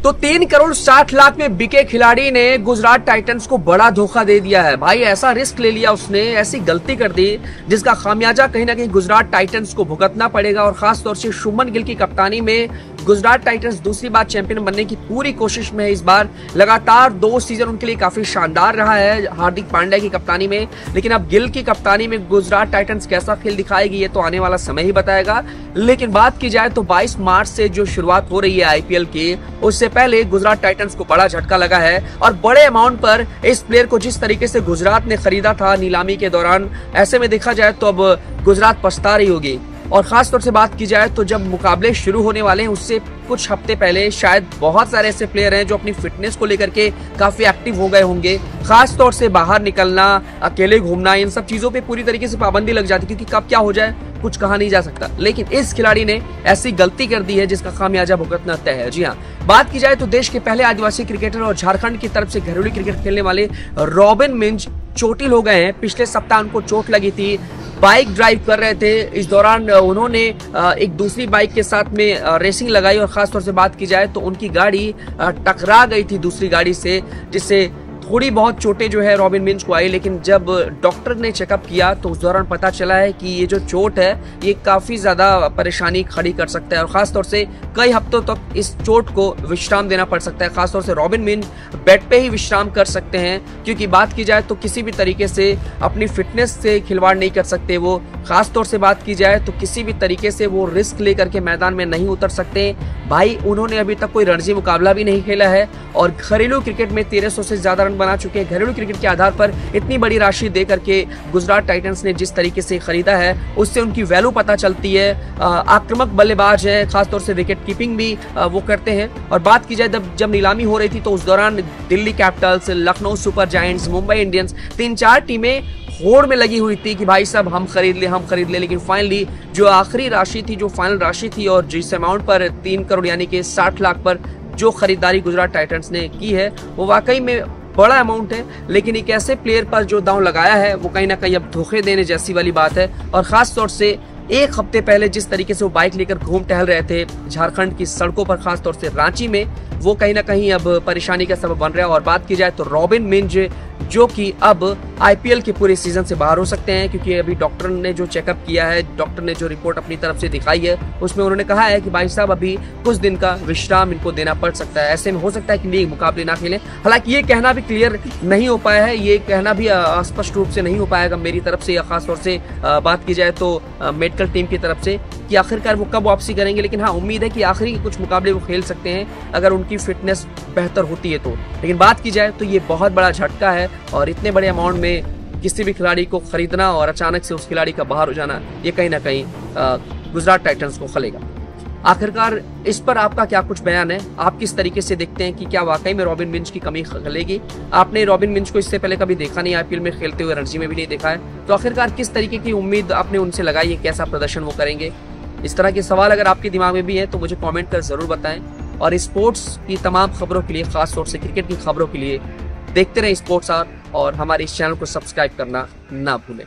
तो 3,60,00,000 में बिके खिलाड़ी ने गुजरात टाइटंस को बड़ा धोखा दे दिया है भाई। ऐसा रिस्क ले लिया उसने, ऐसी गलती कर दी जिसका खामियाजा कहीं ना कहीं गुजरात टाइटंस को भुगतना पड़ेगा। और खासतौर से शुभमन गिल की कप्तानी में गुजरात टाइटंस दूसरी बार चैंपियन बनने की पूरी कोशिश में है इस बार। लगातार 2 सीजन उनके लिए काफी शानदार रहा है हार्दिक पांड्या की कप्तानी में, लेकिन अब गिल की कप्तानी में गुजरात टाइटंस कैसा खेल दिखाएगी ये तो आने वाला समय ही बताएगा। लेकिन बात की जाए तो 22 मार्च से जो शुरुआत हो रही है आईपीएल की, उससे पहले गुजरात टाइटंस को बड़ा झटका लगा है और बड़े अमाउंट पर इस प्लेयर को जिस तरीके से गुजरात ने खरीदा था नीलामी के दौरान, ऐसे में देखा जाए तो अब गुजरात पछता रही होगी। और खास तौर से बात की जाए तो जब मुकाबले शुरू होने वाले हैं उससे कुछ हफ्ते पहले शायद बहुत सारे ऐसे प्लेयर हैं जो अपनी फिटनेस को लेकर के काफी एक्टिव हो गए होंगे। खास तौर से बाहर निकलना, अकेले घूमना, इन सब चीजों पे पूरी तरीके से पाबंदी लग जाती, क्योंकि कब क्या हो जाए कुछ कहा नहीं जा सकता। लेकिन इस खिलाड़ी ने ऐसी गलती कर दी है जिसका खामियाजा भुगतना तय है। जी हाँ, बात की जाए तो देश के पहले आदिवासी क्रिकेटर और झारखंड की तरफ से घरेलू क्रिकेट खेलने वाले रॉबिन मिंज चोटिल हो गए हैं। पिछले सप्ताह उनको चोट लगी थी, बाइक ड्राइव कर रहे थे, इस दौरान उन्होंने एक दूसरी बाइक के साथ में रेसिंग लगाई और खास तौर से बात की जाए तो उनकी गाड़ी टकरा गई थी दूसरी गाड़ी से, जिससे थोड़ी बहुत चोटें जो है रॉबिन मिंज को आई। लेकिन जब डॉक्टर ने चेकअप किया तो उस दौरान पता चला है कि ये जो चोट है ये काफी ज्यादा परेशानी खड़ी कर सकता है और खासतौर से कई हफ्तों तक इस चोट को विश्राम देना पड़ सकता है। खासतौर से रॉबिन मिंज बेड पे ही विश्राम कर सकते हैं, क्योंकि बात की जाए तो किसी भी तरीके से अपनी फिटनेस से खिलवाड़ नहीं कर सकते वो। खासतौर से बात की जाए तो किसी भी तरीके से वो रिस्क लेकर के मैदान में नहीं उतर सकते भाई। उन्होंने अभी तक कोई रणजी मुकाबला भी नहीं खेला है और घरेलू क्रिकेट में 1300 से ज्यादा रन बना चुके हैं। घरेलू क्रिकेट के आधार पर इतनी बड़ी राशि दे करके गुजरात टाइटंस ने जिस तरीके से खरीदा है उससे उनकी वैल्यू पता चलती है। आक्रामक बल्लेबाज है, खासतौर से विकेट कीपिंग भी वो करते हैं। और बात की जाए जब नीलामी हो रही थी तो उस दौरान Delhi Capitals, Lucknow super giants, Mumbai Indians, 3-4 टीमें होड़ में लगी हुई थी कि भाई साहब हम खरीद ले। लेकिन फाइनली जो आखिरी राशि थी, जो फाइनल राशि थी और जिस अमाउंट पर 3 करोड़ यानी कि 60 लाख पर जो खरीदारी गुजरात टाइटंस ने की है वो वाकई में बड़ा अमाउंट है। लेकिन एक ऐसे प्लेयर पर जो दांव लगाया है वो कहीं ना कहीं अब धोखे देने जैसी वाली बात है। और खास तौर से एक हफ्ते पहले जिस तरीके से वो बाइक लेकर घूम टहल रहे थे झारखंड की सड़कों पर, खासतौर से रांची में, वो कहीं ना कहीं अब परेशानी का सबब बन रहा है। और बात की जाए तो रॉबिन मिंज जो कि अब आईपीएल के पूरे सीजन से बाहर हो सकते हैं, क्योंकि अभी डॉक्टर ने जो चेकअप किया है, डॉक्टर ने जो रिपोर्ट अपनी तरफ से दिखाई है उसमें उन्होंने कहा है कि भाई साहब अभी कुछ दिन का विश्राम इनको देना पड़ सकता है। ऐसे में हो सकता है कि लीग मुकाबले ना खेलें। हालांकि ये कहना भी क्लियर नहीं हो पाया है, ये कहना भी स्पष्ट रूप से नहीं हो पाएगा मेरी तरफ से या खासतौर से बात की जाए तो मेडिकल टीम की तरफ से कि आखिरकार वो कब वापसी करेंगे। लेकिन हाँ, उम्मीद है कि आखिरी के कुछ मुकाबले वो खेल सकते हैं अगर उनकी फिटनेस बेहतर होती है तो। लेकिन बात की जाए तो ये बहुत बड़ा झटका है और इतने बड़े अमाउंट में किसी भी खिलाड़ी को खरीदना और अचानक से उस खिलाड़ी का बाहर हो जाना, ये कहीं ना कहीं गुजरात टाइटंस को खलेगा। आखिरकार इस पर आपका क्या कुछ बयान है? आप किस तरीके से देखते हैं कि क्या वाकई में रॉबिन मिंज की कमी खलेगी? आपने रॉबिन मिंज को इससे पहले कभी देखा नहीं, आईपीएल में खेलते हुए, रणजी में भी नहीं देखा है, तो आखिरकार किस तरीके की उम्मीद आपने उनसे लगाई है? कैसा प्रदर्शन वो करेंगे? इस तरह के सवाल अगर आपके दिमाग में भी है तो मुझे कमेंट कर जरूर बताएं। और स्पोर्ट्स की तमाम खबरों के लिए, खास तौर से क्रिकेट की खबरों के लिए देखते रहें स्पोर्ट्स आवर और हमारे इस चैनल को सब्सक्राइब करना ना भूलें।